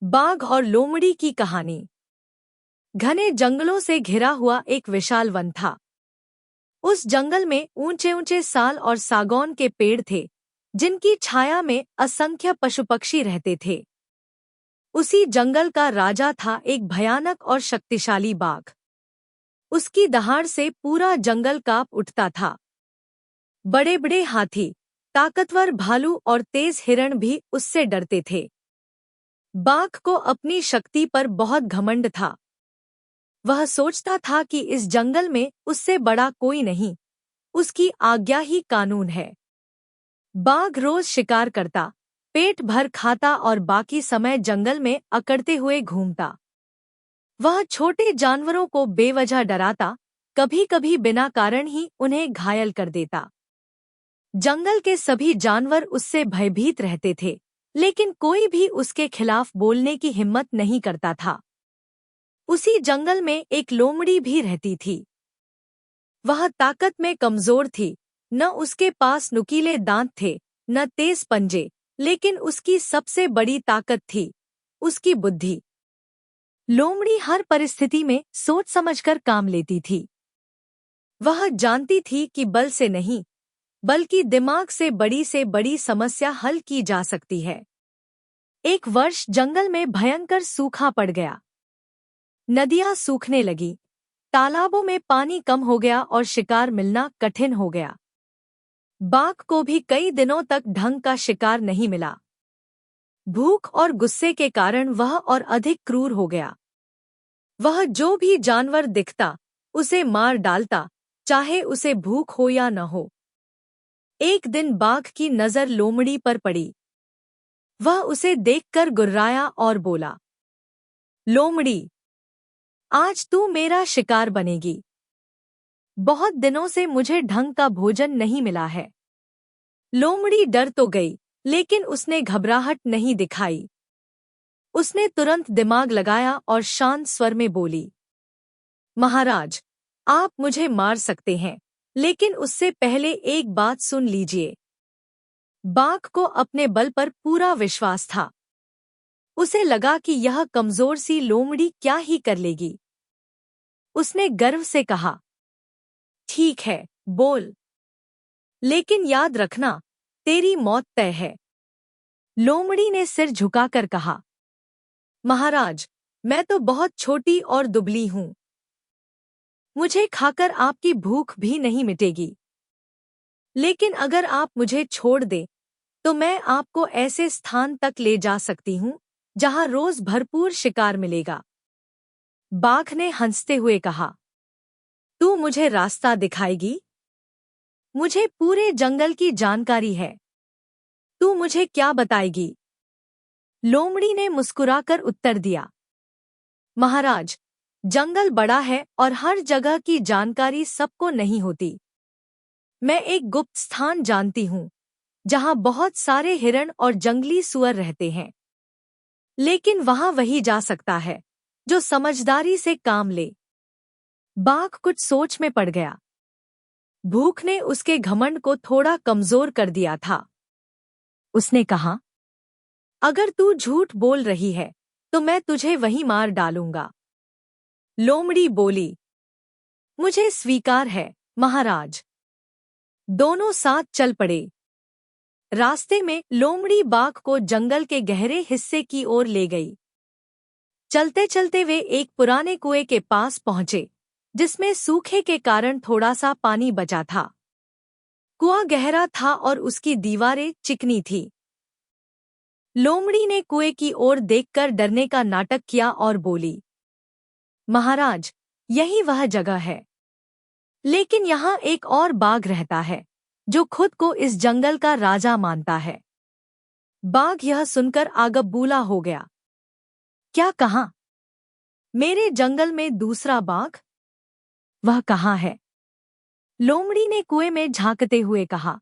बाघ और लोमड़ी की कहानी। घने जंगलों से घिरा हुआ एक विशाल वन था। उस जंगल में ऊंचे ऊंचे साल और सागौन के पेड़ थे, जिनकी छाया में असंख्य पशु पक्षी रहते थे। उसी जंगल का राजा था एक भयानक और शक्तिशाली बाघ। उसकी दहाड़ से पूरा जंगल कांप उठता था। बड़े बड़े हाथी, ताकतवर भालू और तेज हिरण भी उससे डरते थे। बाघ को अपनी शक्ति पर बहुत घमंड था। वह सोचता था कि इस जंगल में उससे बड़ा कोई नहीं, उसकी आज्ञा ही कानून है। बाघ रोज शिकार करता, पेट भर खाता और बाकी समय जंगल में अकड़ते हुए घूमता। वह छोटे जानवरों को बेवजह डराता, कभी कभी बिना कारण ही उन्हें घायल कर देता। जंगल के सभी जानवर उससे भयभीत रहते थे, लेकिन कोई भी उसके खिलाफ बोलने की हिम्मत नहीं करता था। उसी जंगल में एक लोमड़ी भी रहती थी। वह ताकत में कमजोर थी, न उसके पास नुकीले दांत थे, न तेज पंजे, लेकिन उसकी सबसे बड़ी ताकत थी उसकी बुद्धि। लोमड़ी हर परिस्थिति में सोच समझकर काम लेती थी। वह जानती थी कि बल से नहीं, बल्कि दिमाग से बड़ी समस्या हल की जा सकती है। एक वर्ष जंगल में भयंकर सूखा पड़ गया। नदियां सूखने लगी, तालाबों में पानी कम हो गया और शिकार मिलना कठिन हो गया। बाघ को भी कई दिनों तक ढंग का शिकार नहीं मिला। भूख और गुस्से के कारण वह और अधिक क्रूर हो गया। वह जो भी जानवर दिखता उसे मार डालता, चाहे उसे भूख हो या न हो। एक दिन बाघ की नजर लोमड़ी पर पड़ी। वह उसे देखकर गुर्राया और बोला, लोमड़ी, आज तू मेरा शिकार बनेगी। बहुत दिनों से मुझे ढंग का भोजन नहीं मिला है। लोमड़ी डर तो गई, लेकिन उसने घबराहट नहीं दिखाई। उसने तुरंत दिमाग लगाया और शांत स्वर में बोली, महाराज, आप मुझे मार सकते हैं, लेकिन उससे पहले एक बात सुन लीजिए। बाघ को अपने बल पर पूरा विश्वास था। उसे लगा कि यह कमजोर सी लोमड़ी क्या ही कर लेगी। उसने गर्व से कहा, ठीक है, बोल, लेकिन याद रखना, तेरी मौत तय है। लोमड़ी ने सिर झुकाकर कहा, महाराज, मैं तो बहुत छोटी और दुबली हूं। मुझे खाकर आपकी भूख भी नहीं मिटेगी। लेकिन अगर आप मुझे छोड़ दें, तो मैं आपको ऐसे स्थान तक ले जा सकती हूं जहां रोज भरपूर शिकार मिलेगा। बाघ ने हंसते हुए कहा, तू मुझे रास्ता दिखाएगी? मुझे पूरे जंगल की जानकारी है। तू मुझे क्या बताएगी? लोमड़ी ने मुस्कुराकर उत्तर दिया, महाराज, जंगल बड़ा है और हर जगह की जानकारी सबको नहीं होती। मैं एक गुप्त स्थान जानती हूँ, जहाँ बहुत सारे हिरण और जंगली सुअर रहते हैं। लेकिन वहाँ वही जा सकता है जो समझदारी से काम ले। बाघ कुछ सोच में पड़ गया। भूख ने उसके घमंड को थोड़ा कमजोर कर दिया था। उसने कहा, अगर तू झूठ बोल रही है, तो मैं तुझे वहीं मार डालूंगा। लोमड़ी बोली, मुझे स्वीकार है, महाराज। दोनों साथ चल पड़े। रास्ते में लोमड़ी बाघ को जंगल के गहरे हिस्से की ओर ले गई। चलते चलते वे एक पुराने कुएं के पास पहुंचे, जिसमें सूखे के कारण थोड़ा सा पानी बचा था। कुआं गहरा था और उसकी दीवारें चिकनी थी। लोमड़ी ने कुएं की ओर देखकर डरने का नाटक किया और बोली, महाराज, यही वह जगह है। लेकिन यहाँ एक और बाघ रहता है, जो खुद को इस जंगल का राजा मानता है। बाघ यह सुनकर आगबूला हो गया। क्या कहा? मेरे जंगल में दूसरा बाघ? वह कहाँ है? लोमड़ी ने कुएं में झांकते हुए कहा,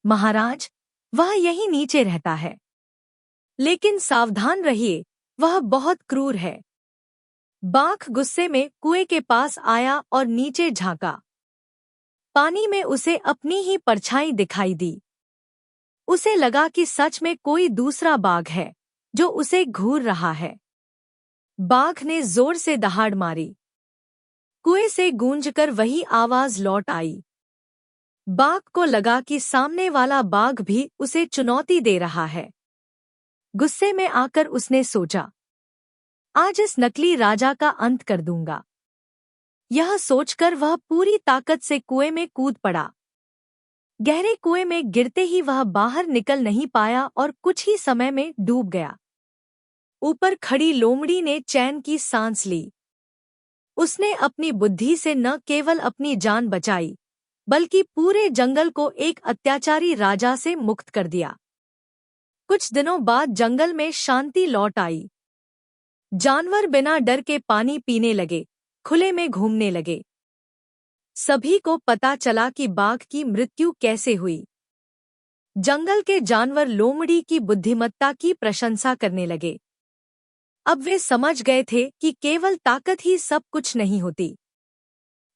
महाराज, वह यहीं नीचे रहता है। लेकिन सावधान रहिए, वह बहुत क्रूर है। बाघ गुस्से में कुएं के पास आया और नीचे झांका। पानी में उसे अपनी ही परछाई दिखाई दी। उसे लगा कि सच में कोई दूसरा बाघ है, जो उसे घूर रहा है। बाघ ने जोर से दहाड़ मारी। कुएं से गूंजकर वही आवाज लौट आई। बाघ को लगा कि सामने वाला बाघ भी उसे चुनौती दे रहा है। गुस्से में आकर उसने सोचा, आज इस नकली राजा का अंत कर दूंगा। यह सोचकर वह पूरी ताकत से कुएं में कूद पड़ा। गहरे कुएं में गिरते ही वह बाहर निकल नहीं पाया और कुछ ही समय में डूब गया। ऊपर खड़ी लोमड़ी ने चैन की सांस ली। उसने अपनी बुद्धि से न केवल अपनी जान बचाई, बल्कि पूरे जंगल को एक अत्याचारी राजा से मुक्त कर दिया। कुछ दिनों बाद जंगल में शांति लौट आई। जानवर बिना डर के पानी पीने लगे, खुले में घूमने लगे। सभी को पता चला कि बाघ की मृत्यु कैसे हुई। जंगल के जानवर लोमड़ी की बुद्धिमत्ता की प्रशंसा करने लगे। अब वे समझ गए थे कि केवल ताकत ही सब कुछ नहीं होती।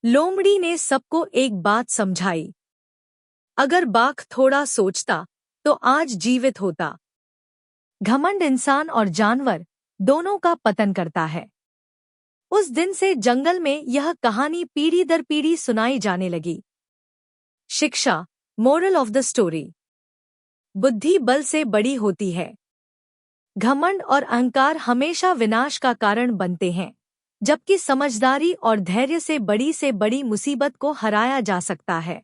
लोमड़ी ने सबको एक बात समझाई, अगर बाघ थोड़ा सोचता तो आज जीवित होता। घमंड इंसान और जानवर दोनों का पतन करता है। उस दिन से जंगल में यह कहानी पीढ़ी दर पीढ़ी सुनाई जाने लगी। शिक्षा, मोरल ऑफ द स्टोरी। बुद्धि बल से बड़ी होती है। घमंड और अहंकार हमेशा विनाश का कारण बनते हैं, जबकि समझदारी और धैर्य से बड़ी मुसीबत को हराया जा सकता है।